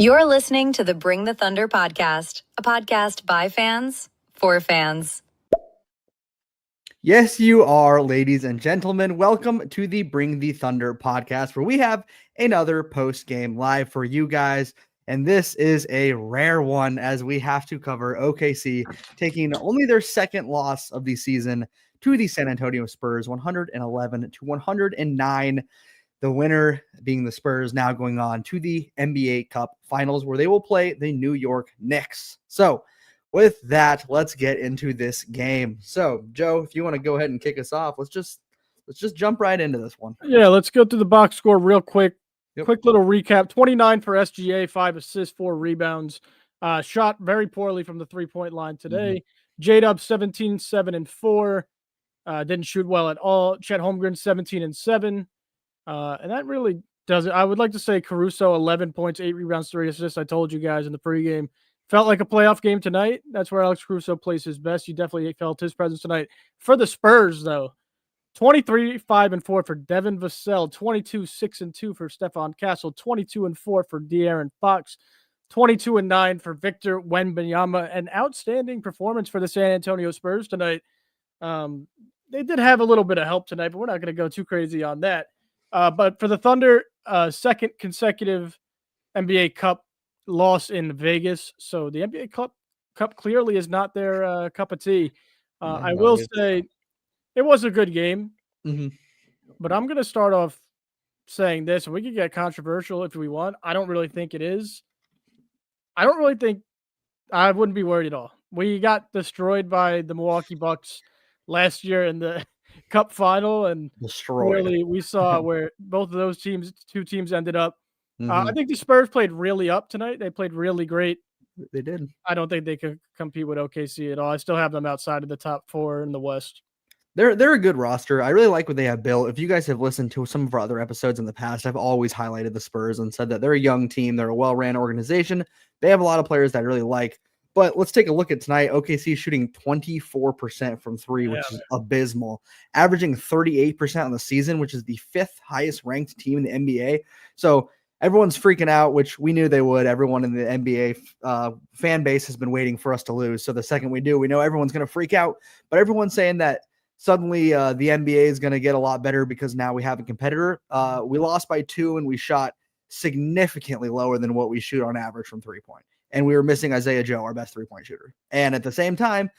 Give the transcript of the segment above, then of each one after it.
You're listening to the Bring the Thunder podcast, a podcast by fans for fans. Yes, you are, ladies and gentlemen. Welcome to the Bring the Thunder podcast, where we have another post-game live for you guys. And this is a rare one, as we have to cover OKC taking only their second loss of the season to the San Antonio Spurs, 111-109. The winner being the Spurs, now going on to the NBA Cup Finals, where they will play the New York Knicks. So with that, let's get into this game. So, Joe, if you want to go ahead and kick us off, let's just jump right into this one. Yeah, let's go through the box score real quick. Yep. Quick little recap. 29 for SGA, 5 assists, 4 rebounds. Shot very poorly from the three-point line today. J-Dub 17, 7, and 4. Didn't shoot well at all. Chet Holmgren 17 and 7. And that really does it. I would like to say Caruso 11 points, 8 rebounds, 3 assists. I told you guys in the pregame. Felt like a playoff game tonight. That's where Alex Caruso plays his best. You definitely felt his presence tonight. For the Spurs, though, 23, 5, and 4 for Devin Vassell, 22, 6, and 2 for Stephon Castle, 22 and 4 for De'Aaron Fox, 22 and 9 for Victor Wembanyama. An outstanding performance for the San Antonio Spurs tonight. They did have a little bit of help tonight, but we're not going to go too crazy on that. But for the Thunder, second consecutive NBA Cup loss in Vegas. So the NBA Cup clearly is not their cup of tea. I will say it was a good game, but I'm going to start off saying this, and we can get controversial if we want. I don't really think it is. I wouldn't be worried at all. We got destroyed by the Milwaukee Bucks last year in the Cup final, and clearly we saw where both of those two teams ended up. I think the Spurs played really up tonight. They played really great. They did. I don't think they could compete with OKC at all. I still have them outside of the top 4 in the West. They're a good roster. I really like what they have built. If you guys have listened to some of our other episodes in the past, I've always highlighted the Spurs and said that they're a young team. They're a well-ran organization. They have a lot of players that I really like. But let's take a look at tonight. OKC shooting 24% from 3, which is abysmal, averaging 38% on the season, which is the 5th highest ranked team in the NBA. So everyone's freaking out, which we knew they would. Everyone in the NBA fan base has been waiting for us to lose. So the second we do, we know everyone's going to freak out. But everyone's saying that suddenly the NBA is going to get a lot better because now we have a competitor. We lost by 2, and we shot significantly lower than what we shoot on average from 3-point. And we were missing Isaiah Joe, our best 3-point shooter. And at the same time,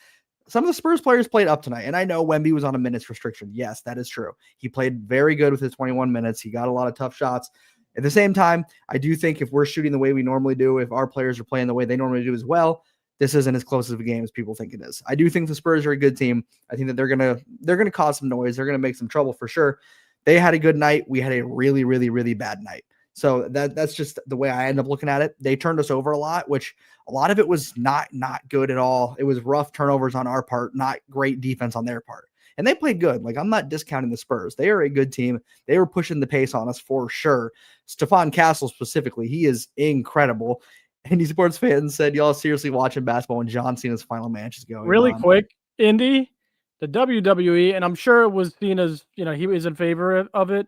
some of the Spurs players played up tonight. And I know Wemby was on a minutes restriction. Yes, that is true. He played very good with his 21 minutes. He got a lot of tough shots. At the same time, I do think if we're shooting the way we normally do, if our players are playing the way they normally do as well, this isn't as close of a game as people think it is. I do think the Spurs are a good team. I think that they're gonna cause some noise. They're gonna make some trouble for sure. They had a good night. We had a really, really, really bad night. So that's just the way I end up looking at it. They turned us over a lot, which a lot of it was not good at all. It was rough turnovers on our part, not great defense on their part. And they played good. Like, I'm not discounting the Spurs. They are a good team. They were pushing the pace on us for sure. Stephon Castle specifically, he is incredible. Indy sports fans said, y'all seriously watching basketball when John Cena's final match is going really on. Quick, Indy, the WWE, and I'm sure it was seen as, he was in favor of it.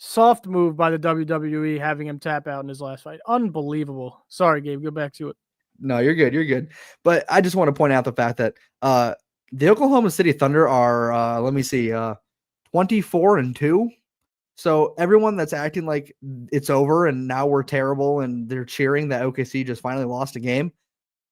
Soft move by the WWE having him tap out in his last fight. Unbelievable. Sorry, Gabe. Go back to it. No, you're good. You're good. But I just want to point out the fact that the Oklahoma City Thunder are, 24-2. So everyone that's acting like it's over and now we're terrible and they're cheering that OKC just finally lost a game,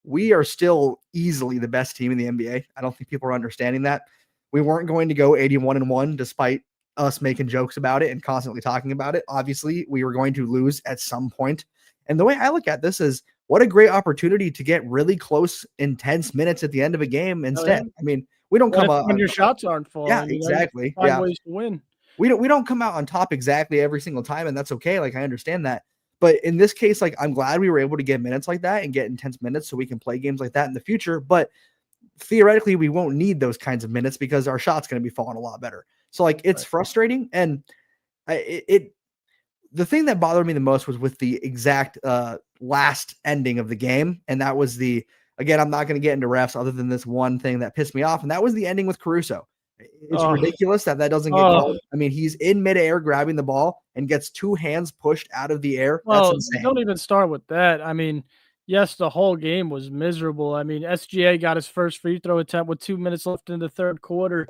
we are still easily the best team in the NBA. I don't think people are understanding that. We weren't going to go 81-1 despite us making jokes about it and constantly talking about it. Obviously, we were going to lose at some point. And the way I look at this is, what a great opportunity to get really close, intense minutes at the end of a game instead. I mean, we don't come out when your shots aren't falling. Yeah, exactly. Find ways to win. We don't come out on top exactly every single time, and that's okay. Like, I understand that. But in this case, like, I'm glad we were able to get minutes like that and get intense minutes so we can play games like that in the future. But theoretically, we won't need those kinds of minutes because our shot's going to be falling a lot better. So, like, it's frustrating. And the thing that bothered me the most was with the exact last ending of the game. And that was again, I'm not going to get into refs other than this one thing that pissed me off. And that was the ending with Caruso. It's ridiculous that doesn't get called. I mean, he's in midair grabbing the ball and gets 2 hands pushed out of the air. That's insane. Don't even start with that. I mean, yes, the whole game was miserable. I mean, SGA got his first free throw attempt with 2 minutes left in the third quarter.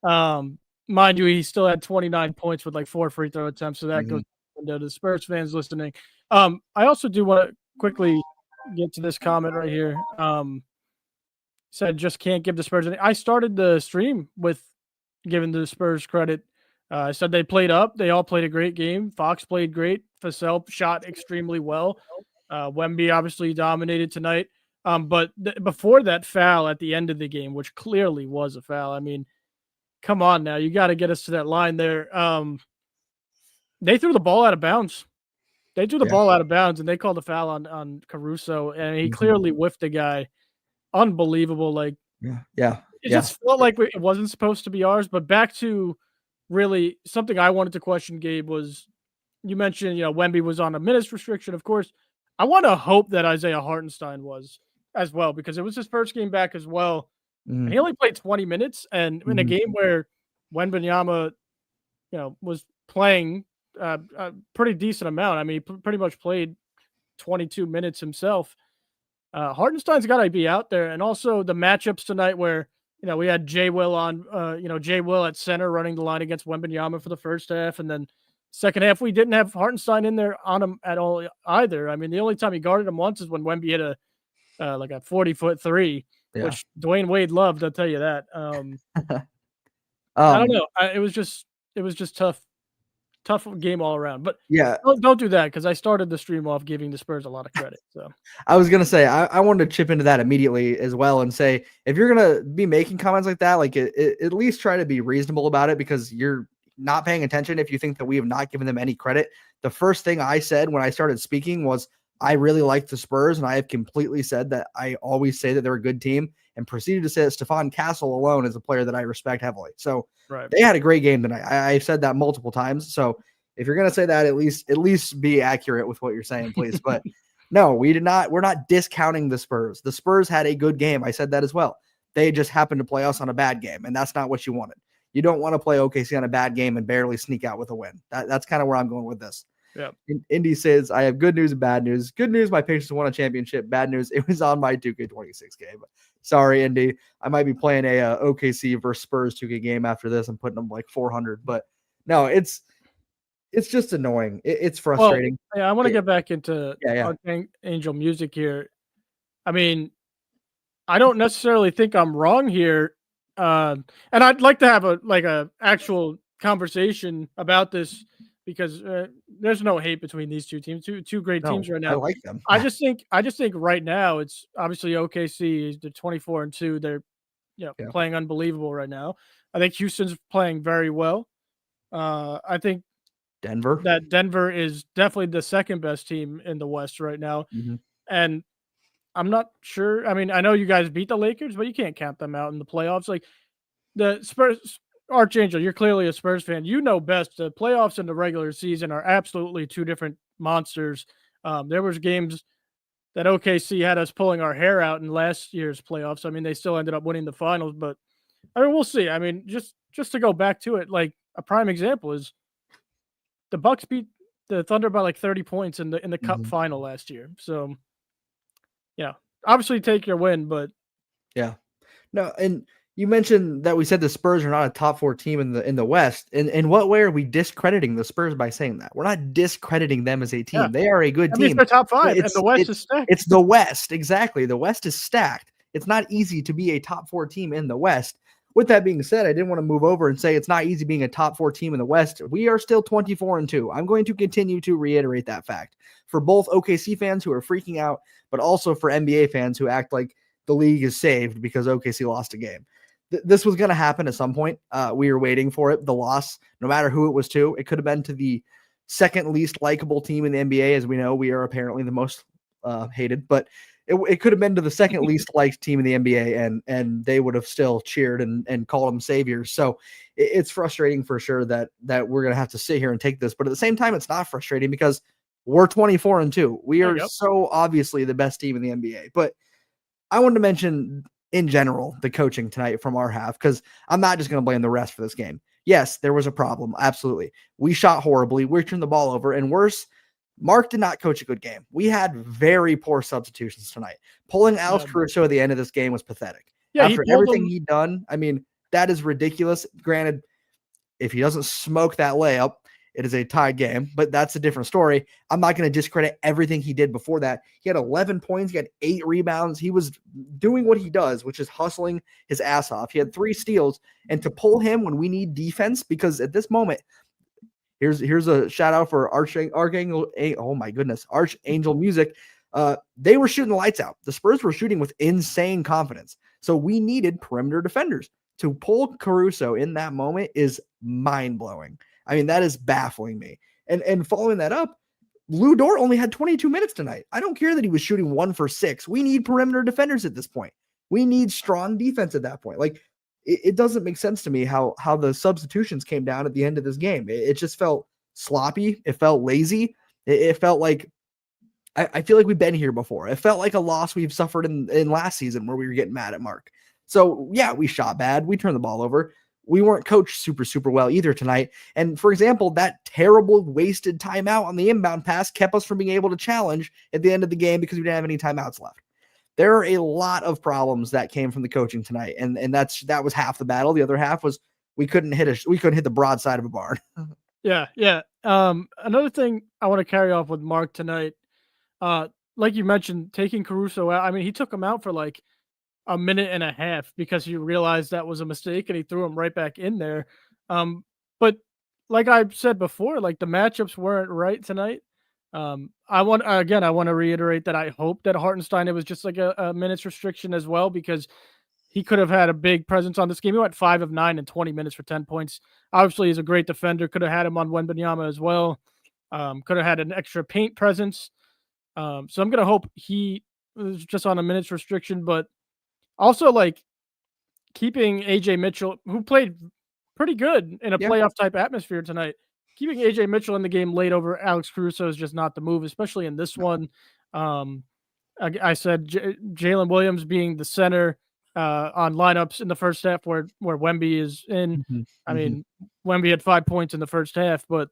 Mind you, he still had 29 points with like 4 free throw attempts, so that goes to the Spurs fans listening. I also do want to quickly get to this comment right here. Said just can't give the Spurs any. I started the stream with giving the Spurs credit. I said they played up. They all played a great game. Fox played great. Vassell shot extremely well. Wemby obviously dominated tonight. But before that foul at the end of the game, which clearly was a foul, I mean, come on now. You got to get us to that line there. They threw the ball out of bounds. They threw the ball out of bounds, and they called a foul on Caruso, and he clearly whiffed the guy. Unbelievable. Like, it just felt like it wasn't supposed to be ours. But back to really something I wanted to question, Gabe, was you mentioned, Wemby was on a minutes restriction. Of course, I want to hope that Isaiah Hartenstein was as well, because it was his first game back as well. And he only played 20 minutes. And in a game where Wembanyama, was playing a pretty decent amount. I mean, he pretty much played 22 minutes himself. Hartenstein's got to be out there. And also the matchups tonight where, we had Jay Will on, Jay Will at center running the line against Wembanyama for the first half. And then second half, we didn't have Hartenstein in there on him at all either. I mean, the only time he guarded him once is when Wemby hit a 40-foot three, which Dwayne Wade loved. I'll tell you that. I don't know. It was just tough game all around. But don't do that, because I started the stream off giving the Spurs a lot of credit. So I was gonna say I wanted to chip into that immediately as well and say, if you're gonna be making comments like that, like at least try to be reasonable about it, because you're not paying attention if you think that we have not given them any credit. The first thing I said when I started speaking was I really like the Spurs, and I have completely said that I always say that they're a good team, and proceeded to say that Stephon Castle alone is a player that I respect heavily. So they had a great game tonight. I've said that multiple times. So if you're going to say that, at least be accurate with what you're saying, please. But no, we're not discounting the Spurs. The Spurs had a good game. I said that as well. They just happened to play us on a bad game, and that's not what you wanted. You don't want to play OKC on a bad game and barely sneak out with a win. That's kind of where I'm going with this. Yeah. Indy says, I have good news and bad news. Good news, my Pacers won a championship. Bad news, it was on my 2K26 game. Sorry, Indy. I might be playing a OKC versus Spurs 2K game after this. I'm putting them like 400. But no, it's just annoying. It's frustrating. Well, I want to get back into Archangel music here. I mean, I don't necessarily think I'm wrong here. And I'd like to have a actual conversation about this, because there's no hate between these two teams. Two great teams right now. I like them. I just think right now it's obviously OKC. They're 24-2. They're playing unbelievable right now. I think Houston's playing very well. I think Denver is definitely the second best team in the West right now. And I'm not sure. I mean, I know you guys beat the Lakers, but you can't count them out in the playoffs. Like the Spurs, Archangel, you're clearly a Spurs fan. You know best. The playoffs and the regular season are absolutely two different monsters. There was games that OKC had us pulling our hair out in last year's playoffs. I mean, they still ended up winning the finals, but I mean, we'll see. I mean, just to go back to it, like a prime example is the Bucks beat the Thunder by like 30 points in the Cup final last year. So, obviously take your win, but no. And you mentioned that we said the Spurs are not a top 4 team in the West. In what way are we discrediting the Spurs by saying that? We're not discrediting them as a team. They are a good team. They're top 5, and the West is stacked. It's the West, exactly. The West is stacked. It's not easy to be a top 4 team in the West. With that being said, I didn't want to move over and say it's not easy being a top 4 team in the West. We are still 24-2. I'm going to continue to reiterate that fact for both OKC fans who are freaking out, but also for NBA fans who act like the league is saved because OKC lost a game. This was going to happen at some point. We were waiting for it. The loss, no matter who it was to, it could have been to the second least likable team in the NBA. As we know, we are apparently the most hated, but it could have been to the second least liked team in the NBA, and they would have still cheered and called them saviors. So it's frustrating for sure that we're going to have to sit here and take this. But at the same time, it's not frustrating because we're 24-2. We are so obviously the best team in the NBA. But I wanted to mention in general, the coaching tonight from our half, because I'm not just going to blame the rest for this game. Yes, there was a problem. Absolutely. We shot horribly. We turned the ball over. And worse, Mark did not coach a good game. We had very poor substitutions tonight. Pulling Alex Caruso at the end of this game was pathetic. Yeah, After everything he'd done, I mean, that is ridiculous. Granted, if he doesn't smoke that layup, it is a tied game, but that's a different story. I'm not going to discredit everything he did before that. He had 11 points. He had 8 rebounds. He was doing what he does, which is hustling his ass off. He had 3 steals, and to pull him when we need defense, because at this moment, here's a shout out for Archangel. Oh my goodness, Archangel Music. They were shooting the lights out. The Spurs were shooting with insane confidence. So we needed perimeter defenders. To pull Caruso in that moment is mind-blowing. I mean, that is baffling me. And following that up, Lou Dort only had 22 minutes tonight. I don't care that he was shooting 1 for 6. We need perimeter defenders at this point. We need strong defense at that point. Like, it doesn't make sense to me how the substitutions came down at the end of this game. It just felt sloppy. It felt lazy. It felt like, I feel like we've been here before. It felt like a loss we've suffered in last season where we were getting mad at Mark. So, yeah, we shot bad. We turned the ball over. We weren't coached super well either tonight. And, for example, that terrible wasted timeout on the inbound pass kept us from being able to challenge at the end of the game because we didn't have any timeouts left. There are a lot of problems that came from the coaching tonight, and that was half the battle. The other half was we couldn't hit the broadside of a barn. Yeah. Another thing I want to carry off with Mark tonight, like you mentioned, taking Caruso out. I mean, he took him out for like a minute and a half because he realized that was a mistake and he threw him right back in there. But like I said before, like the matchups weren't right tonight. I want to reiterate that I hope that Hartenstein, it was just like a minutes restriction as well, because he could have had a big presence on this game. He went 5 of 9 in 20 minutes for 10 points. Obviously, he's a great defender. Could have had him on Wembanyama as well. Could have had an extra paint presence. So I'm going to hope he was just on a minutes restriction, but also, like, keeping AJ Mitchell, who played pretty good in a playoff type atmosphere tonight, keeping AJ Mitchell in the game late over Alex Caruso is just not the move, especially in this one. I said Jalen Williams being the center on lineups in the first half where Wemby is in. I mean, Wemby had 5 points in the first half, but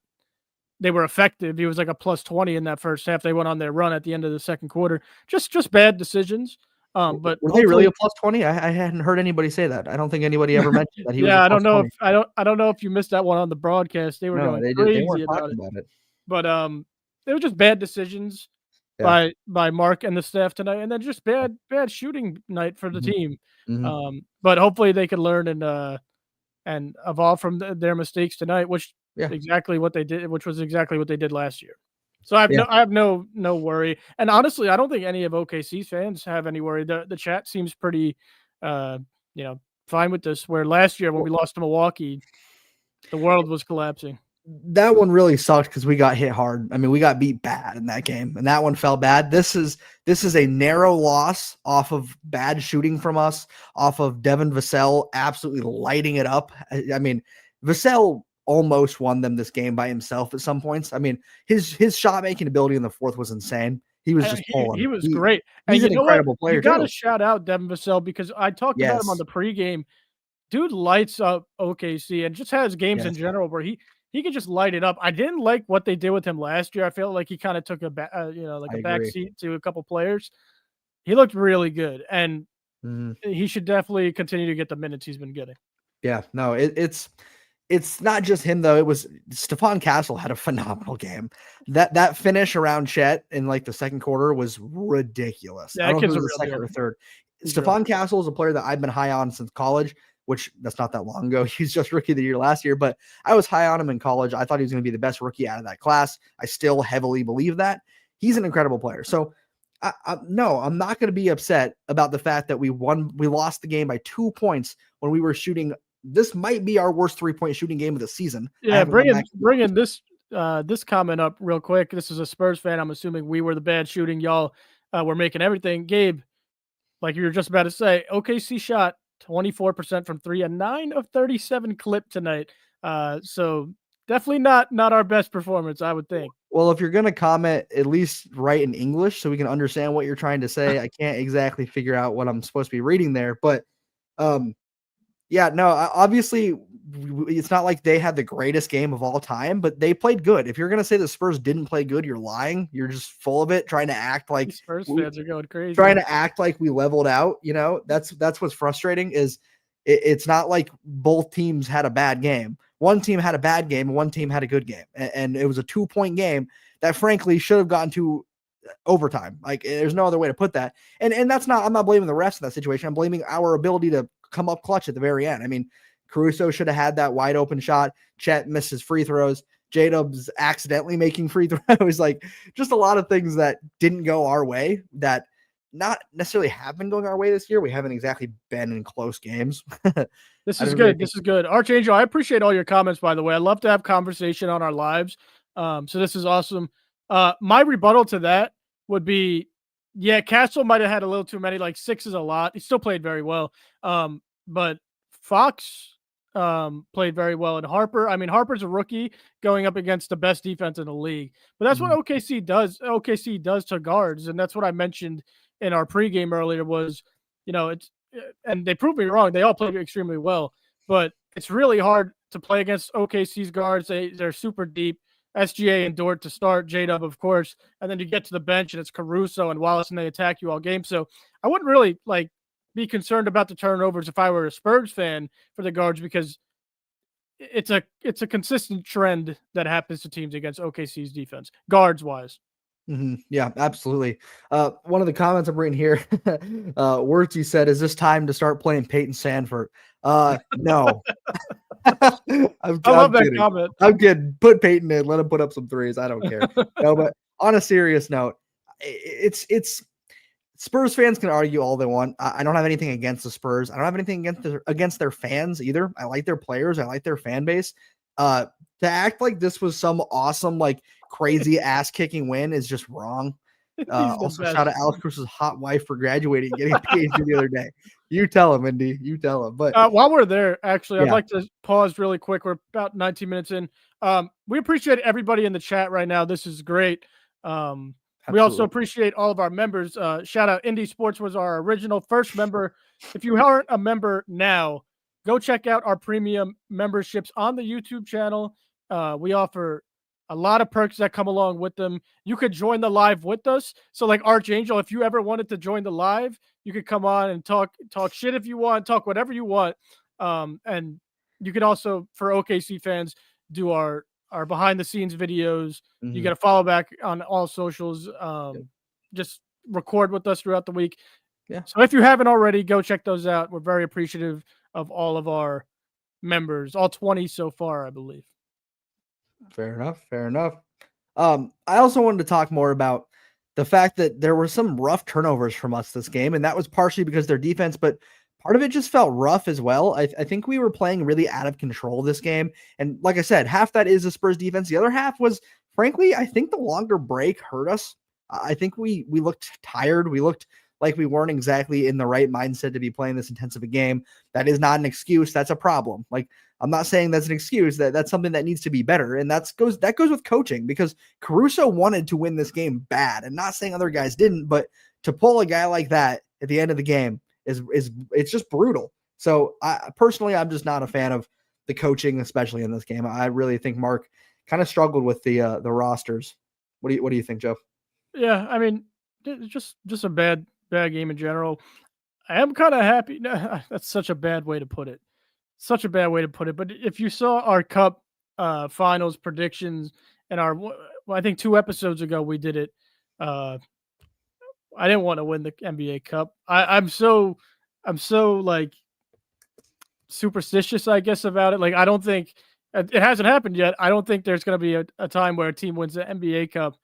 they were effective. He was like a plus 20 in that first half. They went on their run at the end of the second quarter. Just bad decisions. But were they really a plus 20? I hadn't heard anybody say that. I don't think anybody ever mentioned that he was. I don't know 20. I don't know if you missed that one on the broadcast. They were going crazy they weren't talking about it. But it was just bad decisions by Mark and the staff tonight, and then just bad shooting night for the team. But hopefully they can learn and evolve from their mistakes tonight, which exactly what they did, which was exactly what they did last year. So I have no worry. And honestly, I don't think any of OKC's fans have any worry. The chat seems pretty fine with this, where last year when we lost to Milwaukee, the world was collapsing. That one really sucked because we got hit hard. I mean, we got beat bad in that game, and that one felt bad. This is a narrow loss off of bad shooting from us, off of Devin Vassell absolutely lighting it up. I mean, Vassell almost won them this game by himself at some points. I mean, his shot making ability in the fourth was insane. He was just pulling. He was great. He's an incredible player. You got to shout out Devin Vassell, because I talked about him on the pregame. Dude lights up OKC and just has games in general where he can just light it up. I didn't like what they did with him last year. I felt like he kind of took a back seat to a couple players. He looked really good, and he should definitely continue to get the minutes he's been getting. Yeah, no, it's not just him though. It was Stephon Castle had a phenomenal game. That finish around Chet in like the second quarter was ridiculous. Yeah, I don't know if it was the second or third. Stephon Castle is a player that I've been high on since college, which that's not that long ago. He's just rookie of the year last year, but I was high on him in college. I thought he was going to be the best rookie out of that class. I still heavily believe that. He's an incredible player. So no, I'm not going to be upset about the fact that we lost the game by 2 points when we were shooting. This might be our worst 3-point shooting game of the season. Yeah, bringing this comment up real quick. This is a Spurs fan. I'm assuming we were the bad shooting. Y'all were making everything. Gabe, like you were just about to say, OKC shot 24% from 3, a 9 of 37 clip tonight. So definitely not our best performance, I would think. Well, if you're going to comment, at least write in English so we can understand what you're trying to say. I can't exactly figure out what I'm supposed to be reading there, but yeah, no, obviously it's not like they had the greatest game of all time, but they played good. If you're going to say the Spurs didn't play good, you're lying. You're just full of it, trying to act like These Spurs fans are going crazy. Trying to act like we leveled out, that's what's frustrating is it's not like both teams had a bad game. One team had a bad game, and one team had a good game. And it was a 2-point game that frankly should have gotten to overtime. Like there's no other way to put that. And that's not, I'm not blaming the refs in that situation. I'm blaming our ability to come up clutch at the very end. I mean, Caruso should have had that wide open shot. Chet misses free throws. J-Dub's accidentally making free throws. Like just a lot of things that didn't go our way that not necessarily have been going our way this year. We haven't exactly been in close games. This is good. This is good. Archangel, I appreciate all your comments, by the way. I love to have conversation on our lives. So this is awesome. My rebuttal to that would be, yeah, Castle might have had a little too many, like 6 is a lot. He still played very well. But Fox played very well. And Harper's a rookie going up against the best defense in the league. But that's what OKC does. OKC does to guards. And that's what I mentioned in our pregame earlier was, and they proved me wrong. They all played extremely well, but it's really hard to play against OKC's guards. They're super deep. SGA and Dort to start, J-Dub, of course, and then you get to the bench and it's Caruso and Wallace and they attack you all game. So I wouldn't really be concerned about the turnovers if I were a Spurs fan for the guards because it's a consistent trend that happens to teams against OKC's defense, guards wise. Yeah, absolutely. One of the comments I'm reading here, Wirtzy said, "Is this time to start playing Peyton Sandford?" No. I love that comment. I'm kidding. Put Peyton in. Let him put up some threes. I don't care. No, but on a serious note, it's Spurs fans can argue all they want. I don't have anything against the Spurs. I don't have anything against their fans either. I like their players. I like their fan base. To act like this was some awesome, crazy ass kicking win is just wrong. Also, shout out Alex Cruz's hot wife for graduating, getting a PhD the other day. You tell him, Indy. You tell him. But while we're there, actually, I'd like to pause really quick. We're about 19 minutes in. We appreciate everybody in the chat right now. This is great. We also appreciate all of our members. Shout out Indy Sports was our original first member. If you aren't a member now, go check out our premium memberships on the YouTube channel. We offer a lot of perks that come along with them. You could join the live with us. So like Archangel, if you ever wanted to join the live, you could come on and talk shit if you want, talk whatever you want. And you could also, for OKC fans, do our behind the scenes videos. You got to follow back on all socials. Just record with us throughout the week. Yeah. So if you haven't already, go check those out. We're very appreciative of all of our members, all 20 so far, I believe. Fair enough. I also wanted to talk more about the fact that there were some rough turnovers from us this game, and that was partially because their defense, but part of it just felt rough as well. I think we were playing really out of control this game, and like I said, half that is the Spurs defense. The other half was, frankly, I think the longer break hurt us. I think we looked tired. We looked like we weren't exactly in the right mindset to be playing this intense of a game. That is not an excuse. That's a problem. I'm not saying that's an excuse. That's something that needs to be better. And that goes with coaching, because Caruso wanted to win this game bad, and not saying other guys didn't, but to pull a guy like that at the end of the game it's just brutal. So I'm just not a fan of the coaching, especially in this game. I really think Mark kind of struggled with the rosters. What do you think, Joe? Yeah, I mean, just a bad game in general. I am kind of happy. No, that's such a bad way to put it. But if you saw our Cup finals predictions and I think 2 episodes ago we did it. I didn't want to win the NBA Cup. I'm so superstitious, I guess, about it. I don't think it hasn't happened yet. I don't think there's going to be a time where a team wins the NBA Cup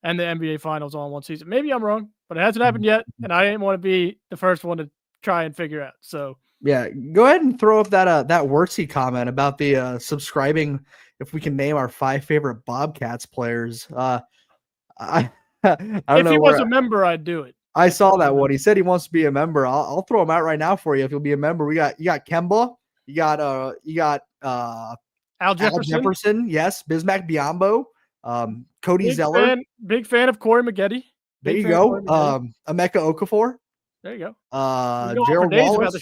and the NBA Finals all in one season. Maybe I'm wrong, but it hasn't happened yet, and I didn't want to be the first one to try and figure out. So yeah, go ahead and throw up that Wirtzy comment about the subscribing. If we can name our 5 favorite Bobcats players, I don't know. If he was a member, I'd do it. I saw that one. He said he wants to be a member. I'll throw him out right now for you if you'll be a member. You got Kemba. You got Al Jefferson. Yes. Bismack Biyombo. Cody Zeller. Big fan of Corey Maggette. There you go. Emeka Okafor. There you go. We go on for Gerald days Wallace. about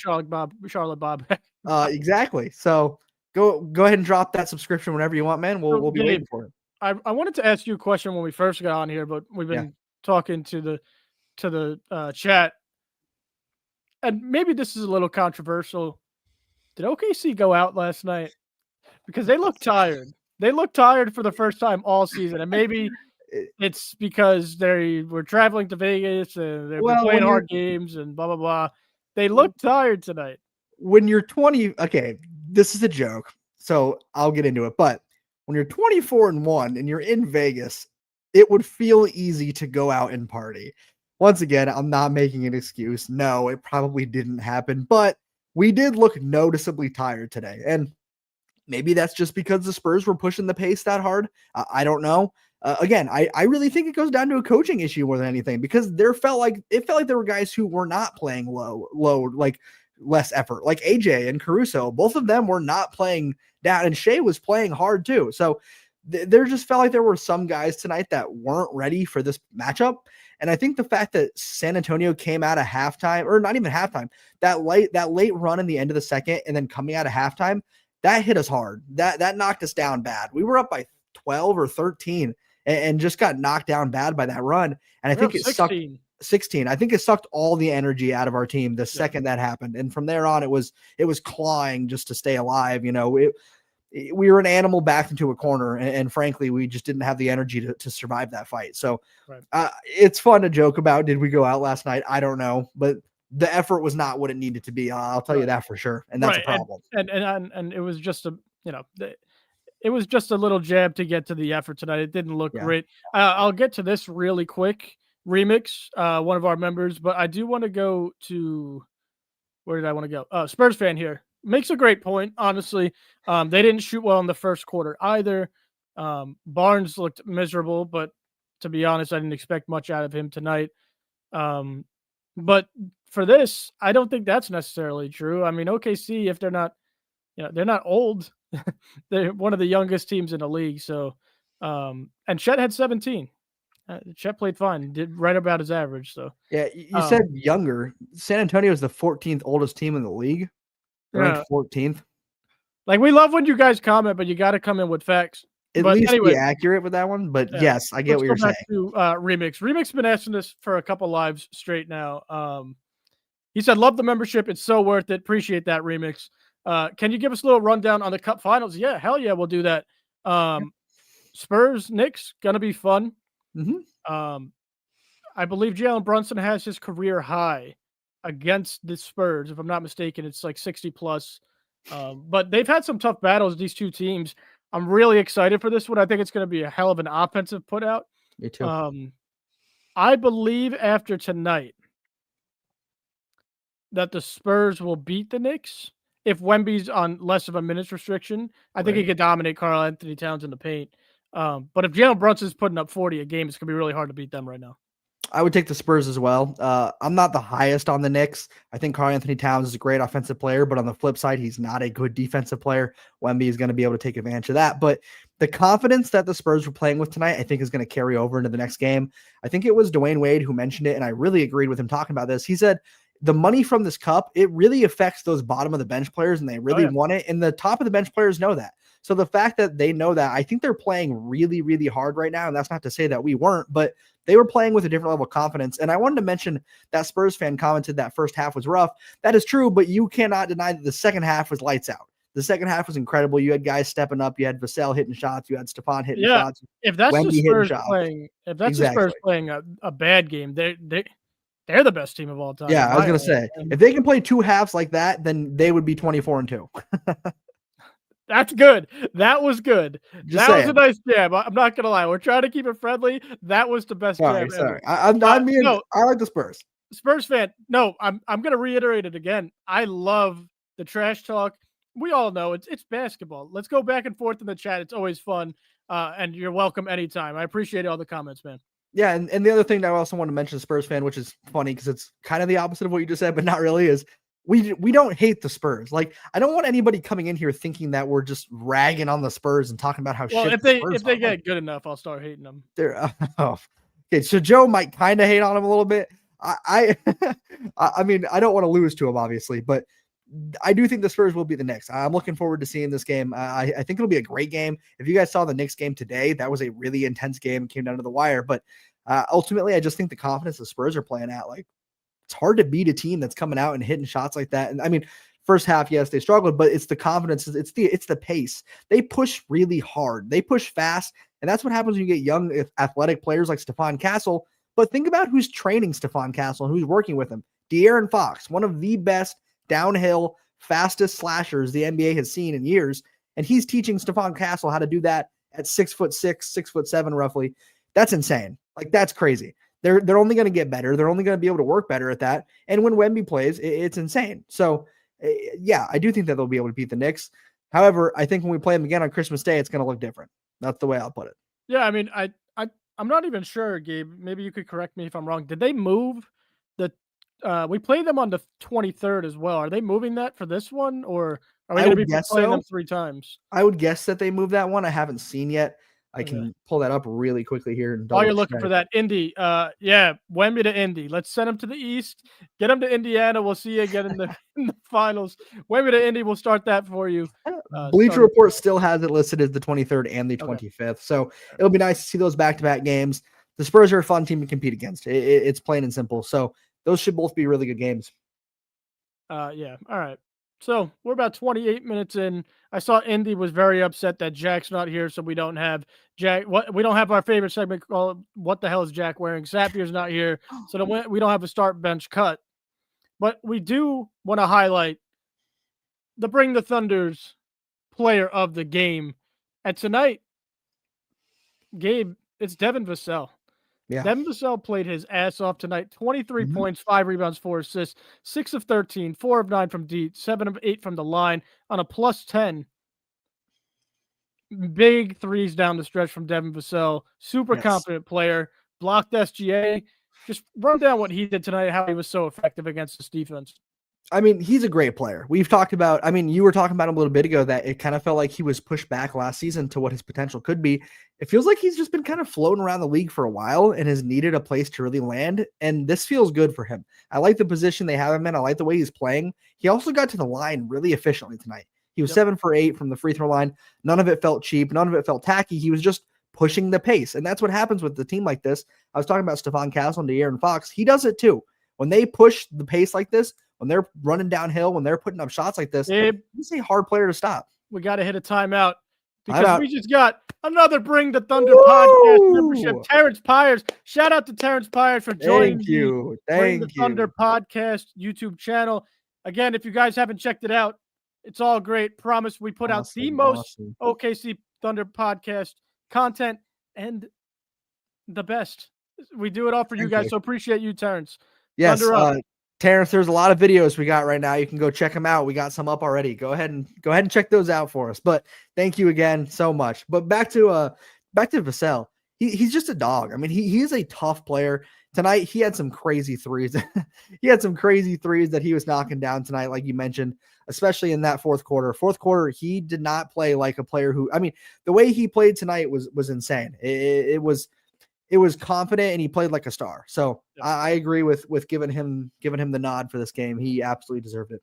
the Charlotte Bob. Exactly. So go ahead and drop that subscription whenever you want, man. We'll be waiting for it. I wanted to ask you a question when we first got on here, but we've been talking to the chat, and maybe this is a little controversial. Did OKC go out last night? Because they look tired. They look tired for the first time all season, and maybe it's because they were traveling to Vegas and they've been playing hard games and blah blah blah. They look tired tonight. When you're 20, okay, this is a joke, so I'll get into it. But when you're 24-1 and you're in Vegas, it would feel easy to go out and party. Once again, I'm not making an excuse. No, it probably didn't happen, but we did look noticeably tired today. And maybe that's just because the Spurs were pushing the pace that hard. I don't know. Again, I really think it goes down to a coaching issue more than anything, because it felt like there were guys who were not playing low, like less effort, like AJ and Caruso. Both of them were not playing down, and Shea was playing hard too. So there just felt like there were some guys tonight that weren't ready for this matchup. And I think the fact that San Antonio came out of halftime, or not even halftime, that late run in the end of the second and then coming out of halftime, that hit us hard. That knocked us down bad. We were up by 12 or 13 and just got knocked down bad by that run. And I think it sucked 16. I think it sucked all the energy out of our team the second that happened. And from there on, it was clawing just to stay alive. You know, we were an animal backed into a corner, and frankly, we just didn't have the energy to survive that fight. So it's fun to joke about. Did we go out last night? I don't know, but the effort was not what it needed to be. I'll tell you that for sure. And that's a problem. And it was just it was just a little jab to get to the effort tonight. It didn't look great. I'll get to this really quick. Remix, one of our members, but I do want to go to, where did I want to go? Spurs fan here makes a great point. Honestly, they didn't shoot well in the first quarter either. Barnes looked miserable, but to be honest, I didn't expect much out of him tonight. But for this, I don't think that's necessarily true. I mean, OKC, if they're not old, they're one of the youngest teams in the league. So, and Chet had 17. Chet played fine, did right about his average. So yeah, you said younger. San Antonio is the 14th oldest team in the league. They're 14th. Like, we love when you guys comment, but you got to come in with facts. At least be accurate with that one. But yes, I get what you're saying. To Remix. Remix been asking this for a couple lives straight now. He said, "Love the membership. It's so worth it. Appreciate that, Remix. Can you give us a little rundown on the Cup Finals?" Yeah, hell yeah, we'll do that. Spurs Knicks gonna be fun. Mm-hmm. I believe Jalen Brunson has his career high against the Spurs. If I'm not mistaken, it's like 60 plus. But they've had some tough battles, these two teams. I'm really excited for this one. I think it's going to be a hell of an offensive putout. Me too. I believe after tonight that the Spurs will beat the Knicks if Wemby's on less of a minutes restriction. I think he could dominate Karl Anthony Towns in the paint. But if Jalen Brunson's putting up 40 a game, it's going to be really hard to beat them right now. I would take the Spurs as well. I'm not the highest on the Knicks. I think Karl Anthony Towns is a great offensive player, but on the flip side, he's not a good defensive player. Wemby is going to be able to take advantage of that. But the confidence that the Spurs were playing with tonight, I think, is going to carry over into the next game. I think it was Dwayne Wade who mentioned it, and I really agreed with him talking about this. He said, the money from this cup, it really affects those bottom of the bench players, and they really want it. And the top of the bench players know that. So the fact that they know that, I think they're playing really, really hard right now. And that's not to say that we weren't, but they were playing with a different level of confidence. And I wanted to mention that Spurs fan commented that first half was rough. That is true, but you cannot deny that the second half was lights out. The second half was incredible. You had guys stepping up. You had Vassell hitting shots. You had Stepan hitting shots. If that's the Spurs playing, the Spurs playing a bad game, they're the best team of all time. Yeah, I was going to say, if they can play two halves like that, then they would be 24-2. That's good. That was good. Just was a nice jab. I'm not going to lie. We're trying to keep it friendly. That was the best jab ever. I like the Spurs. Spurs fan. No, I'm going to reiterate it again. I love the trash talk. We all know it's basketball. Let's go back and forth in the chat. It's always fun. And you're welcome anytime. I appreciate all the comments, man. Yeah, and the other thing that I also want to mention, Spurs fan, which is funny because it's kind of the opposite of what you just said, but not really, is we don't hate the Spurs. Like, I don't want anybody coming in here thinking that we're just ragging on the Spurs and talking about how Well, shit if the they Spurs if they are. get good enough, I'll start hating them. They're oh. Okay, so Joe might kind of hate on him a little bit. I I mean, I don't want to lose to him, obviously, but I do think the Spurs will be the Knicks. I'm looking forward to seeing this game. I think it'll be a great game. If you guys saw the Knicks game today, that was a really intense game. It came down to the wire, but ultimately, I just think the confidence the Spurs are playing at, like, it's hard to beat a team that's coming out and hitting shots like that. And I mean, first half, yes, they struggled, but it's the confidence, it's the pace. They push really hard, they push fast, and that's what happens when you get young, athletic players like Stephon Castle. But think about who's training Stephon Castle and who's working with him. De'Aaron Fox, one of the best downhill, fastest slashers the NBA has seen in years, and he's teaching Stephon Castle how to do that at 6'6", 6'7", roughly. That's insane. Like, that's crazy. They're only going to get better. They're only going to be able to work better at that. And when Wemby plays, it's insane. So, yeah, I do think that they'll be able to beat the Knicks. However, I think when we play them again on Christmas Day, it's going to look different. That's the way I'll put it. Yeah, I mean, I'm not even sure, Gabe. Maybe you could correct me if I'm wrong. Did they move the? We played them on the 23rd as well. Are they moving that for this one, or are we going to be playing them 3 times? I would guess that they moved that one. I haven't seen yet. I can pull that up really quickly here. And while you're looking for that, Indy, yeah, Wemby to Indy. Let's send him to the East. Get him to Indiana. We'll see you again in the finals. Wemby to Indy. We'll start that for you. Bleacher Report still has it listed as the 23rd and the 25th. So it'll be nice to see those back-to-back games. The Spurs are a fun team to compete against. It's plain and simple. So those should both be really good games. Yeah. All right. So we're about 28 minutes in. I saw Indy was very upset that Jack's not here, so we don't have Jack. We don't have our favorite segment called "What the hell is Jack wearing?" Sapier's not here, so we don't have a start bench cut. But we do want to highlight the Bring the Thunder's player of the game, and tonight, Gabe, it's Devin Vassell. Yeah. Devin Vassell played his ass off tonight. 23 points, 5 rebounds, 4 assists, 6 of 13, 4 of 9 from deep, 7 of 8 from the line on a plus 10. Big threes down the stretch from Devin Vassell. Super confident player. Blocked SGA. Just run down what he did tonight, how he was so effective against this defense. I mean, he's a great player. We've talked about, I mean, you were talking about him a little bit ago that it kind of felt like he was pushed back last season to what his potential could be. It feels like he's just been kind of floating around the league for a while and has needed a place to really land. And this feels good for him. I like the position they have him in. I like the way he's playing. He also got to the line really efficiently tonight. He was 7 for 8 from the free throw line. None of it felt cheap. None of it felt tacky. He was just pushing the pace. And that's what happens with the team like this. I was talking about Stephon Castle and De'Aaron Fox. He does it too. When they push the pace like this, when they're running downhill, when they're putting up shots like this, it's a hard player to stop. We got to hit a timeout because we just got another Bring the Thunder podcast membership. Terrence Pyers. Shout out to Terrence Pyers for joining the Bring the Thunder podcast YouTube channel. Again, if you guys haven't checked it out, it's all great. Promise we put out the most OKC Thunder podcast content and the best. We do it all for you guys, so appreciate you, Terrence. Yes, Terrence, there's a lot of videos we got right now. You can go check them out. We got some up already. Go ahead and check those out for us. But thank you again so much. But back to Vassell. He's just a dog. I mean, he is a tough player. Tonight he had some crazy threes. He had some crazy threes that he was knocking down tonight, like you mentioned, especially in that fourth quarter. Fourth quarter, he did not play like a player who, I mean, the way he played tonight was insane. It was confident and he played like a star. So I agree with giving him the nod for this game. He absolutely deserved it.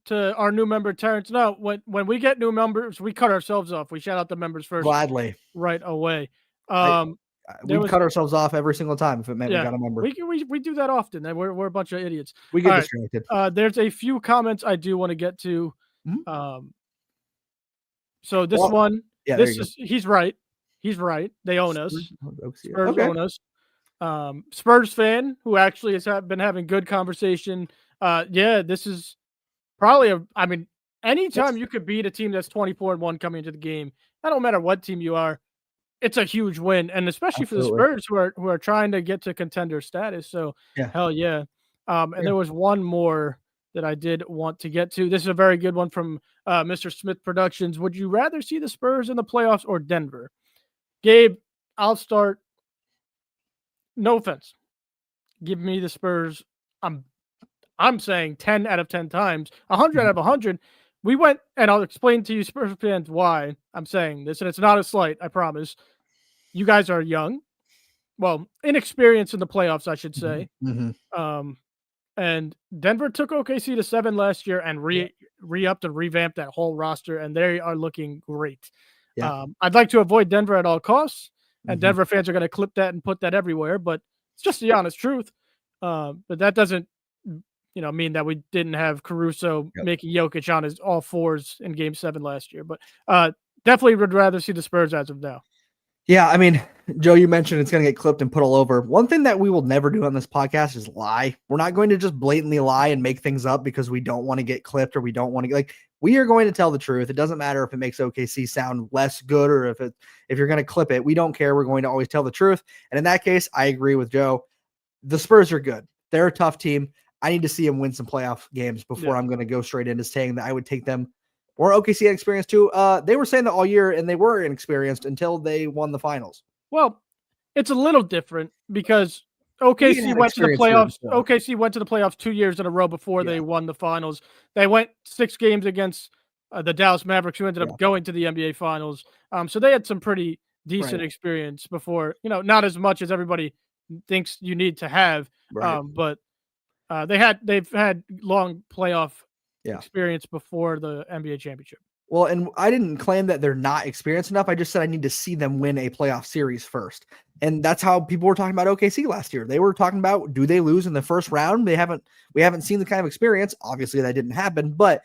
To our new member, Terrence. No, when we get new members, we cut ourselves off. We shout out the members first. Gladly. Right away. We cut ourselves off every single time if it meant we got a member. We do that often. And we're a bunch of idiots. We get distracted. There's a few comments I do want to get to. So this one, he's right. He's right. They own us. Spurs own us. Spurs fan who actually has been having good conversation. This is probably anytime you could beat a team that's 24-1 coming into the game, I don't matter what team you are, it's a huge win. And especially for the Spurs who are trying to get to contender status. So hell yeah. And there was one more that I did want to get to. This is a very good one from Mr. Smith Productions. Would you rather see the Spurs in the playoffs or Denver? Gabe, I'll start. No offense. Give me the Spurs. I'm I'm saying 10 out of 10 times, 100 out of 100. We went, and I'll explain to you Spurs fans why I'm saying this, and it's not a slight, I promise. You guys are young. Well, inexperienced in the playoffs, I should say. And Denver took OKC to 7 last year and re-upped and revamped that whole roster, and they are looking great. I'd like to avoid Denver at all costs, and Denver fans are going to clip that and put that everywhere, but it's just the honest truth. But that doesn't mean that we didn't have Caruso making Jokic on his all fours in Game 7 last year. But definitely would rather see the Spurs as of now. Yeah, I mean, Joe, you mentioned it's going to get clipped and put all over. One thing that we will never do on this podcast is lie. We're not going to just blatantly lie and make things up because we don't want to get clipped or we don't want to we are going to tell the truth. It doesn't matter if it makes OKC sound less good or if you're going to clip it. We don't care. We're going to always tell the truth. And in that case, I agree with Joe. The Spurs are good. They're a tough team. I need to see them win some playoff games before I'm going to go straight into saying that I would take them. Or OKC had experience too. They were saying that all year, and they were inexperienced until they won the finals. Well, it's a little different because OKC went to the playoffs. OKC went to the playoffs 2 years in a row before they won the finals. They went 6 games against the Dallas Mavericks, who ended up going to the NBA Finals. So they had some pretty decent experience before. Not as much as everybody thinks you need to have, but they've had long playoff experience before the NBA championship. Well, and I didn't claim that they're not experienced enough. I just said I need to see them win a playoff series first. And that's how people were talking about OKC last year. They were talking about, do they lose in the first round? We haven't seen the kind of experience. Obviously that didn't happen, but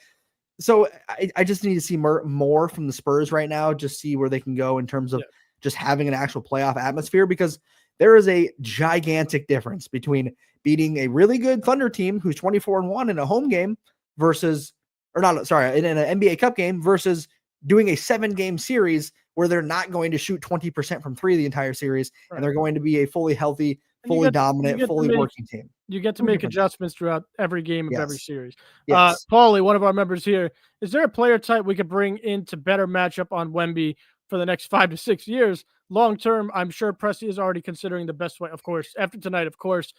so I just need to see more from the Spurs right now, just see where they can go in terms of just having an actual playoff atmosphere, because there is a gigantic difference between beating a really good Thunder team who's 24-1 in a home game versus, in an NBA Cup game versus doing a 7-game series where they're not going to shoot 20% from 3 the entire series, and they're going to be a fully healthy, fully dominant, fully working team. You get to make adjustments throughout every game of every series. Paulie, one of our members here, is there a player type we could bring in to better match up on Wemby for the next 5 to 6 years? Long term, I'm sure Presti is already considering the best way, of course, after tonight, of course.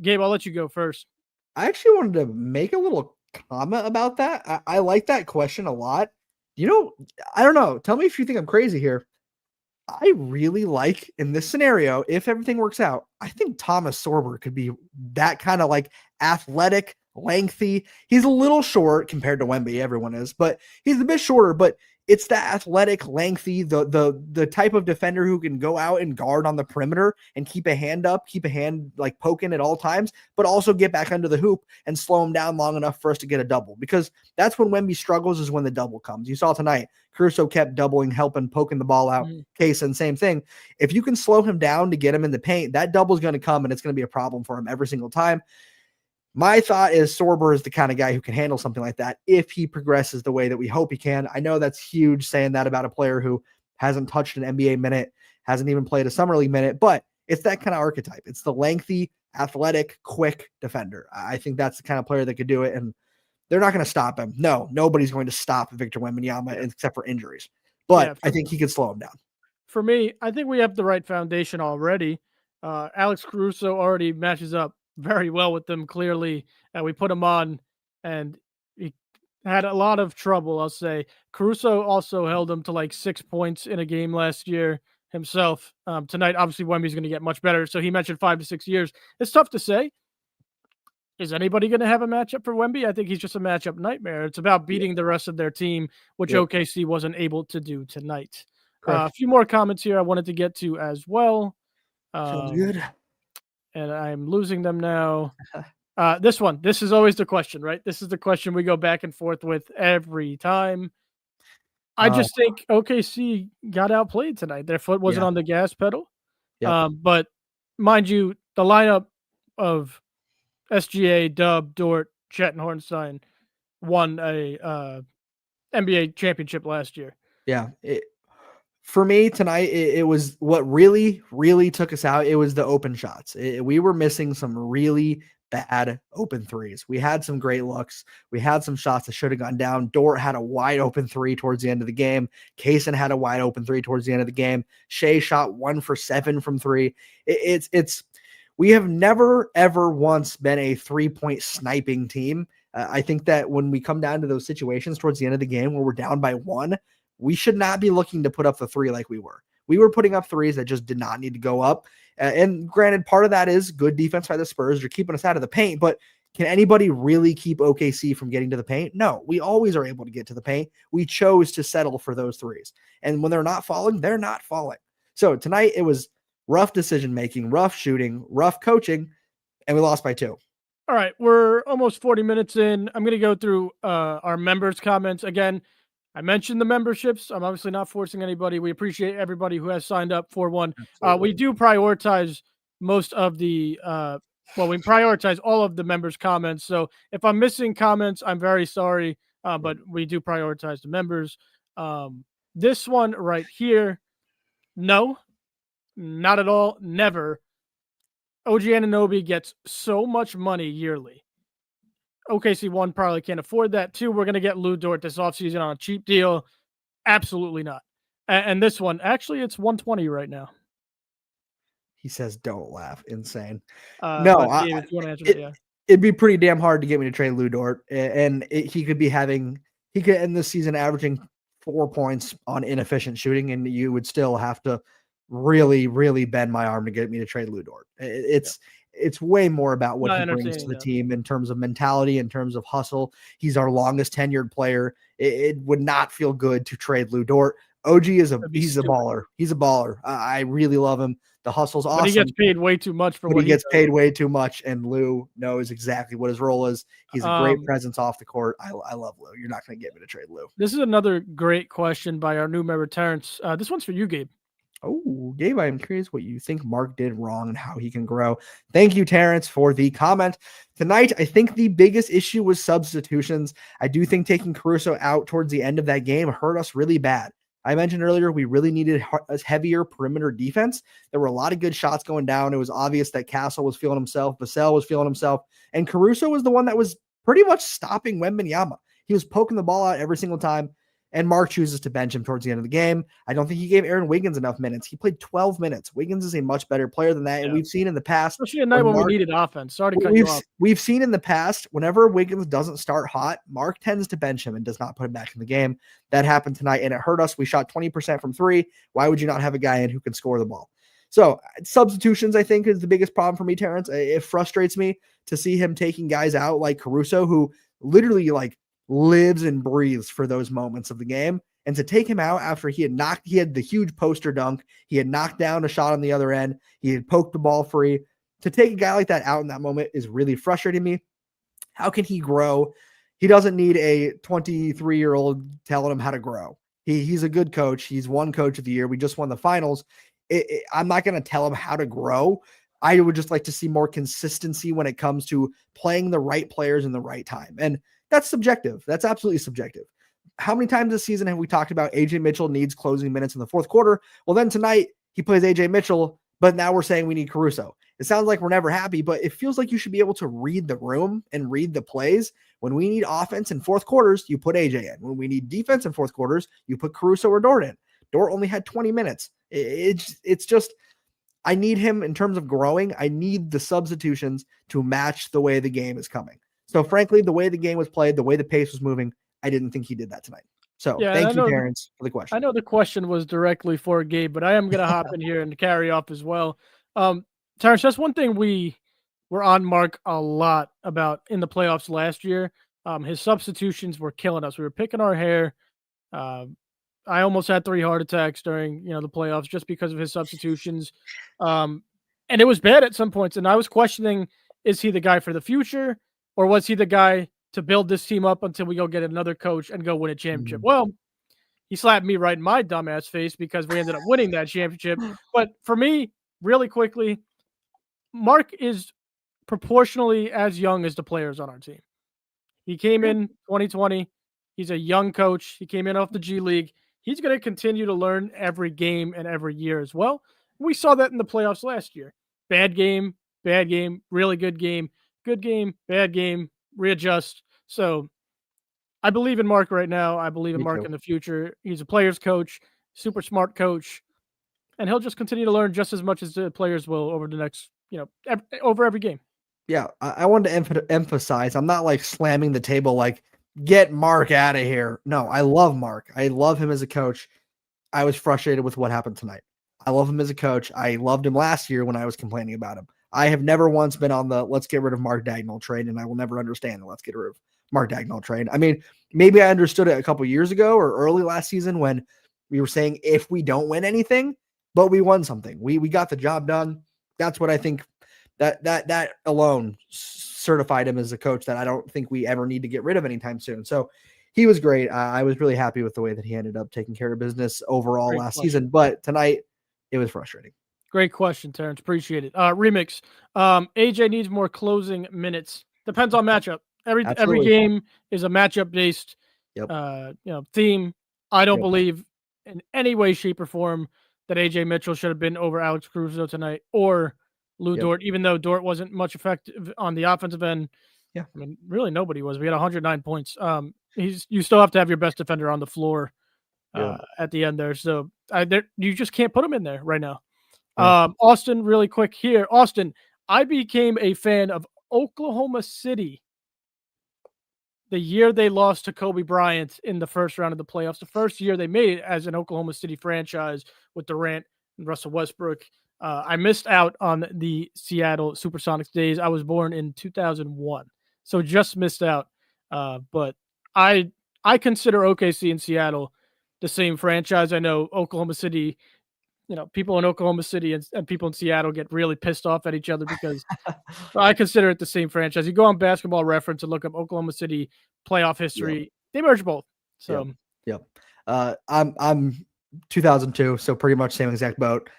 Gabe, I'll let you go first. I actually wanted to make a little comment about that. I like that question a lot. I don't know. Tell me if you think I'm crazy here. I really like, in this scenario, if everything works out, I think Thomas Sorber could be that kind of athletic, lengthy. He's a little short compared to Wemby, everyone is, but he's a bit shorter, but it's that athletic, lengthy, the type of defender who can go out and guard on the perimeter and keep a hand up, keep a hand poking at all times, but also get back under the hoop and slow him down long enough for us to get a double. Because that's when Wemby struggles, is when the double comes. You saw tonight, Caruso kept doubling, helping, poking the ball out. Kaysen, same thing. If you can slow him down to get him in the paint, that double is going to come, and it's going to be a problem for him every single time. My thought is Sorber is the kind of guy who can handle something like that if he progresses the way that we hope he can. I know that's huge saying that about a player who hasn't touched an NBA minute, hasn't even played a summer league minute, but it's that kind of archetype. It's the lengthy, athletic, quick defender. I think that's the kind of player that could do it, and they're not going to stop him. No, nobody's going to stop Victor Wembanyama except for injuries, but I think he could slow him down. For me, I think we have the right foundation already. Alex Caruso already matches up very well with them, clearly. We put him on, and he had a lot of trouble, I'll say. Caruso also held him to 6 points in a game last year himself. Tonight, obviously, Wemby's going to get much better, so he mentioned 5 to 6 years. It's tough to say. Is anybody going to have a matchup for Wemby? I think he's just a matchup nightmare. It's about beating the rest of their team, which OKC wasn't able to do tonight. A few more comments here I wanted to get to as well. Sounds good. And I'm losing them now. This is always the question, right? This is the question we go back and forth with every time. I just think OKC got outplayed tonight. Their foot wasn't on the gas pedal. But mind you, the lineup of SGA, Dub, Dort, Chet, and Hornstein won a NBA championship last year. Yeah. For me tonight, it was what really, really took us out. It was the open shots. We were missing some really bad open threes. We had some great looks. We had some shots that should have gone down. Dort had a wide open 3 towards the end of the game. Kaysen had a wide open 3 towards the end of the game. Shea shot 1 for 7 from 3. We have never, ever once been a 3-point sniping team. I think that when we come down to those situations towards the end of the game where we're down by 1, we should not be looking to put up the 3 like we were. We were putting up 3s that just did not need to go up. And granted, part of that is good defense by the Spurs. They're keeping us out of the paint, but can anybody really keep OKC from getting to the paint? No, we always are able to get to the paint. We chose to settle for those 3s. And when they're not falling, they're not falling. So tonight it was rough decision-making, rough shooting, rough coaching, and we lost by 2. All right, we're almost 40 minutes in. I'm going to go through our members' comments. Again, I mentioned the memberships. I'm obviously not forcing anybody. We appreciate everybody who has signed up for one. We do prioritize most of the we prioritize all of the members' comments. So if I'm missing comments, I'm very sorry, but we do prioritize the members. This one right here, no, not at all, never. OG Anunoby gets so much money yearly. OKC, 1, probably can't afford that. 2, we're going to get Lou Dort this offseason on a cheap deal. Absolutely not. And this one, actually, it's 120 right now. He says, don't laugh. Insane. No, David, if you want to answer that, yeah. It'd be pretty damn hard to get me to trade Lou Dort. And he could end the season averaging 4 points on inefficient shooting, and you would still have to really, really bend my arm to get me to trade Lou Dort. It's way more about what he brings to the team in terms of mentality, in terms of hustle. He's our longest tenured player. It would not feel good to trade Lou Dort. OG he's a baller. He's a baller. I really love him. The hustle's awesome. But he gets paid way too much for what he gets paid way too much, and Lou knows exactly what his role is. He's a great presence off the court. I love Lou. You're not going to get me to trade Lou. This is another great question by our new member, Terrence. This one's for you, Gabe. Oh, Gabe, I'm curious what you think Mark did wrong and how he can grow. Thank you, Terrence, for the comment. Tonight, I think the biggest issue was substitutions. I do think taking Caruso out towards the end of that game hurt us really bad. I mentioned earlier we really needed a heavier perimeter defense. There were a lot of good shots going down. It was obvious that Castle was feeling himself, Vassell was feeling himself, and Caruso was the one that was pretty much stopping Wembanyama. He was poking the ball out every single time, and Mark chooses to bench him towards the end of the game. I don't think he gave Aaron Wiggins enough minutes. He played 12 minutes. Wiggins is a much better player than that, and we've seen in the past. Especially a night when we needed offense. Sorry to cut you off. We've seen in the past, whenever Wiggins doesn't start hot, Mark tends to bench him and does not put him back in the game. That happened tonight, and it hurt us. We shot 20% from 3. Why would you not have a guy in who can score the ball? So substitutions, I think, is the biggest problem for me, Terrence. It frustrates me to see him taking guys out like Caruso, who literally lives and breathes for those moments of the game. And to take him out after he had the huge poster dunk, he had knocked down a shot on the other end, he had poked the ball free. To take a guy like that out in that moment is really frustrating me. How can he grow? He doesn't need a 23-year-old telling him how to grow. He's a good coach. He's won coach of the year. We just won the finals. I'm not going to tell him how to grow. I would just like to see more consistency when it comes to playing the right players in the right time. And that's subjective. That's absolutely subjective. How many times this season have we talked about AJ Mitchell needs closing minutes in the fourth quarter? Well, then tonight he plays AJ Mitchell, but now we're saying we need Caruso. It sounds like we're never happy, but it feels like you should be able to read the room and read the plays. When we need offense in fourth quarters, you put AJ in. When we need defense in fourth quarters, you put Caruso or Dort in. Dort only had 20 minutes. It's just, I need him in terms of growing. I need the substitutions to match the way the game is coming. So frankly, the way the game was played, the way the pace was moving, I didn't think he did that tonight. So thank you, Terrence, for the question. I know the question was directly for Gabe, but I am going to hop in here and carry off as well. Terrence, that's one thing we were on Mark a lot about in the playoffs last year. His substitutions were killing us. We were picking our hair. I almost had 3 heart attacks during the playoffs just because of his substitutions. And it was bad at some points. And I was questioning, is he the guy for the future, or was he the guy to build this team up until we go get another coach and go win a championship? Well, he slapped me right in my dumbass face because we ended up winning that championship. But for me, really quickly, Mark is proportionally as young as the players on our team. He came in 2020. He's a young coach. He came in off the G League. He's going to continue to learn every game and every year as well. We saw that in the playoffs last year. Bad game, really good game, bad game, readjust. So I believe in Mark right now. I believe in Mark in the future. He's a player's coach, super smart coach. and he'll just continue to learn just as much as the players will over the next, over every game. Yeah, I wanted to emphasize, I'm not like slamming the table like, get Mark out of here. No, I love Mark. I love him as a coach. I was frustrated with what happened tonight. I love him as a coach. I loved him last year when I was complaining about him. I have never once been on the let's get rid of Mark Dagnall train, and I will never understand the let's get rid of Mark Dagnall train. I mean, maybe I understood it a couple years ago or early last season when we were saying if we don't win anything, but we won something. We got the job done. That's what I think. That alone certified him as a coach that I don't think we ever need to get rid of anytime soon. So he was great. I was really happy with the way that he ended up taking care of business overall last season. But tonight, it was frustrating. Great question, Terrence. Appreciate it. Remix. AJ needs more closing minutes. Depends on matchup. Every game is a matchup based theme. I don't believe in any way, shape, or form that AJ Mitchell should have been over Alex Caruso tonight or Lou Dort, even though Dort wasn't much effective on the offensive end. Yeah. I mean, really nobody was. We had 109 points. You still have to have your best defender on the floor at the end there. So you just can't put him in there right now. Yeah. Austin, really quick here. Austin, I became a fan of Oklahoma City the year they lost to Kobe Bryant in the first round of the playoffs, the first year they made it as an Oklahoma City franchise with Durant and Russell Westbrook. I missed out on the Seattle Supersonics days. I was born in 2001, so just missed out. But I consider OKC and Seattle the same franchise. I know Oklahoma City, people in Oklahoma City and people in Seattle get really pissed off at each other because I consider it the same franchise. You go on Basketball Reference and look up Oklahoma City playoff history. They merge both. So, I'm 2002, so pretty much same exact boat.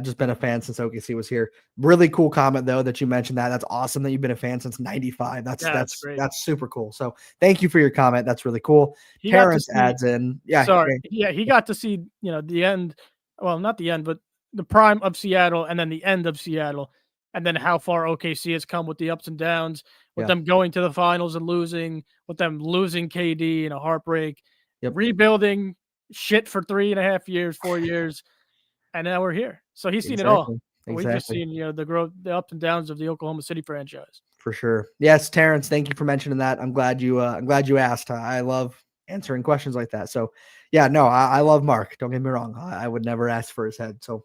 Just been a fan since OKC was here. Really cool comment though that you mentioned that. That's awesome that you've been a fan since '95. That's super cool. So thank you for your comment. That's really cool. Terrence adds in. Yeah, he got to see the end. Well, not the end, but the prime of Seattle, and then the end of Seattle, and then how far OKC has come with the ups and downs, with them going to the finals and losing, with them losing KD in a heartbreak, rebuilding shit for 3.5 years, 4 years, and now we're here. So he's seen it all. We've just seen the growth, the ups and downs of the Oklahoma City franchise. For sure. Yes, Terrence, thank you for mentioning that. I'm glad you asked. I love answering questions like that. So yeah, no, I love Mark. Don't get me wrong. I would never ask for his head. So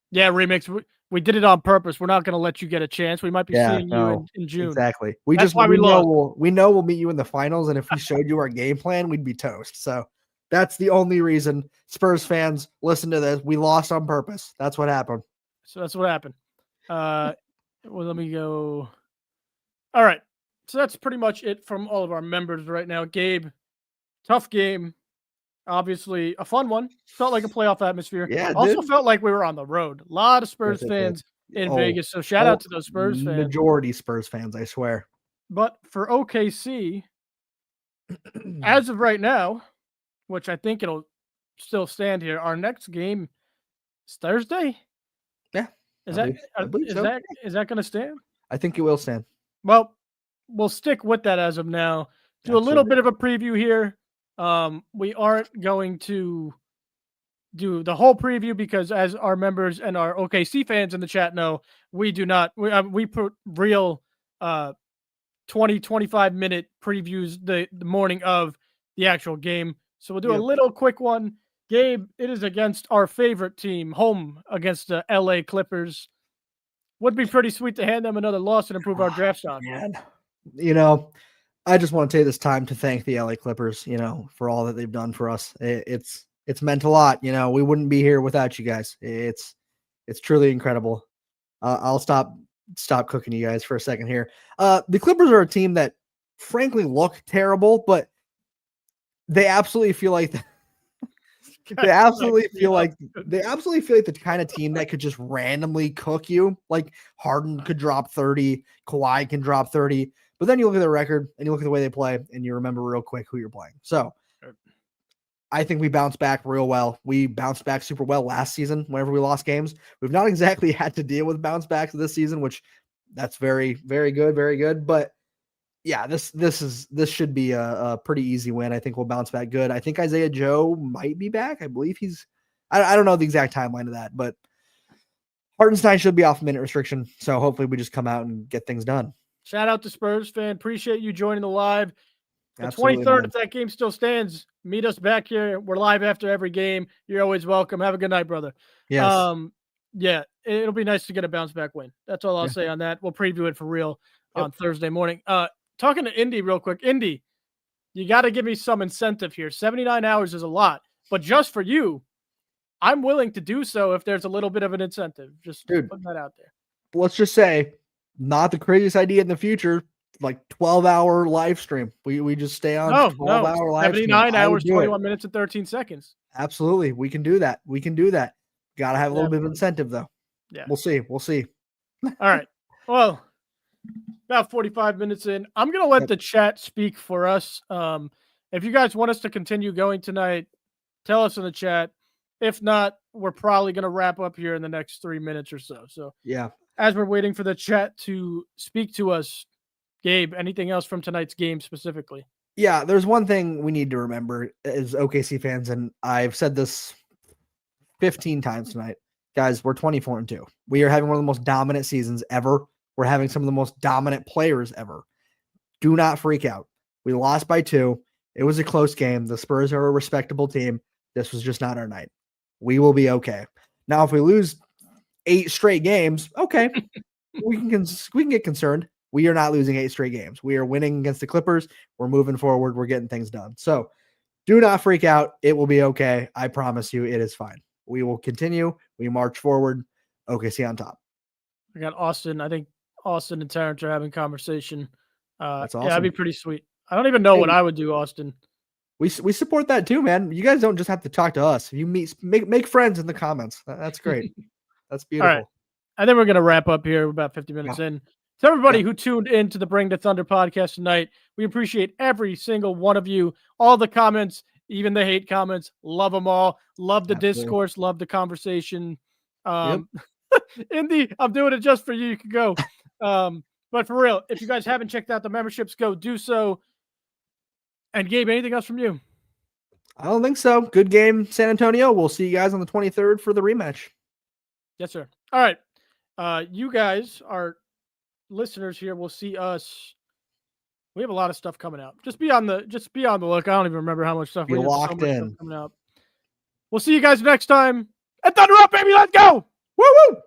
yeah, Remix. We did it on purpose. We're not going to let you get a chance. We might be seeing you in June. Exactly. We know we'll meet you in the finals, and if we showed you our game plan, we'd be toast. So that's the only reason. Spurs fans, listen to this. We lost on purpose. That's what happened. So that's what happened. Well, let me go. All right. So that's pretty much it from all of our members right now. Gabe, tough game. Obviously, a fun one. Felt like a playoff atmosphere. Yeah, also felt like we were on the road. A lot of Spurs fans in Vegas. So shout out to those Spurs fans. Majority Spurs fans, I swear. But for OKC, as of right now, which I think it'll still stand here, our next game is Thursday. Yeah. Is that going to stand? I think it will stand. Well, we'll stick with that as of now. Do a little bit of a preview here. We aren't going to do the whole preview because, as our members and our OKC fans in the chat know, we do not. We put real 20-25 minute previews the morning of the actual game. So we'll do a little quick one. Gabe, it is against our favorite team, home against the LA Clippers. Would be pretty sweet to hand them another loss and improve our draft stock. Man. I just want to take this time to thank the LA Clippers, for all that they've done for us. It's meant a lot. We wouldn't be here without you guys. It's truly incredible. I'll stop cooking you guys for a second here. The Clippers are a team that frankly look terrible, but they absolutely feel like the kind of team that could just randomly cook you. Like Harden could drop 30, Kawhi can drop 30. But then you look at the record and you look at the way they play and you remember real quick who you're playing. So I think we bounced back real well. We bounced back super well last season whenever we lost games. We've not exactly had to deal with bounce backs this season, which that's very, very good, very good. But yeah, this should be a pretty easy win. I think we'll bounce back good. I think Isaiah Joe might be back. I believe he's I don't know the exact timeline of that, but Hartenstein should be off minute restriction. So hopefully we just come out and get things done. Shout out to Spurs fan. Appreciate you joining the live. The Absolutely, 23rd, man. if that game still stands, meet us back here. We're live after every game. You're always welcome. Have a good night, brother. Yes. Yeah, it'll be nice to get a bounce back win. That's all I'll say on that. We'll preview it for real on Thursday morning. Talking to Indy real quick. Indy, you got to give me some incentive here. 79 hours is a lot, but just for you, I'm willing to do so if there's a little bit of an incentive. Just putting that out there. Let's just say, not the craziest idea in the future. Like 12-hour live stream. We just stay on 12-hour live stream. 79 hours, 21 minutes, and 13 seconds. Absolutely. We can do that. Got to have a little bit of incentive, though. Yeah. We'll see. All right. Well, about 45 minutes in. I'm going to let the chat speak for us. If you guys want us to continue going tonight, tell us in the chat. If not, we're probably going to wrap up here in the next 3 minutes or so. So, yeah. As we're waiting for the chat to speak to us, Gabe, anything else from tonight's game specifically? Yeah, there's one thing we need to remember as OKC fans, and I've said this 15 times tonight. Guys, we're 24-2. We are having one of the most dominant seasons ever. We're having some of the most dominant players ever. Do not freak out. We lost by 2. It was a close game. The Spurs are a respectable team. This was just not our night. We will be okay. Now, if we lose 8 straight games, okay, we can get concerned. We are not losing 8 straight games. We are winning against the Clippers. We're moving forward. We're getting things done. So do not freak out. It will be okay. I promise you it is fine. We will continue. We march forward. OKC on top. I got Austin. I think Austin and Terrence are having conversation. That's awesome. Yeah, that'd be pretty sweet. I don't even know what I would do, Austin. We support that too, man. You guys don't just have to talk to us. You make friends in the comments. That's great. That's beautiful. All right. And then we're going to wrap up here. We're about 50 minutes in. To everybody who tuned in to the Bring the Thunder podcast tonight, we appreciate every single one of you. All the comments, even the hate comments, love them all. Love the discourse, love the conversation. Indy, I'm doing it just for you. You can go. But for real, if you guys haven't checked out the memberships, go do so. And Gabe, anything else from you? I don't think so. Good game, San Antonio. We'll see you guys on the 23rd for the rematch. Yes, sir. All right. You guys, our listeners here, will see us. We have a lot of stuff coming out. Just be on the look. I don't even remember how much stuff we have. Locked in. Coming out. We'll see you guys next time. And Thunder up, baby. Let's go. Woo woo.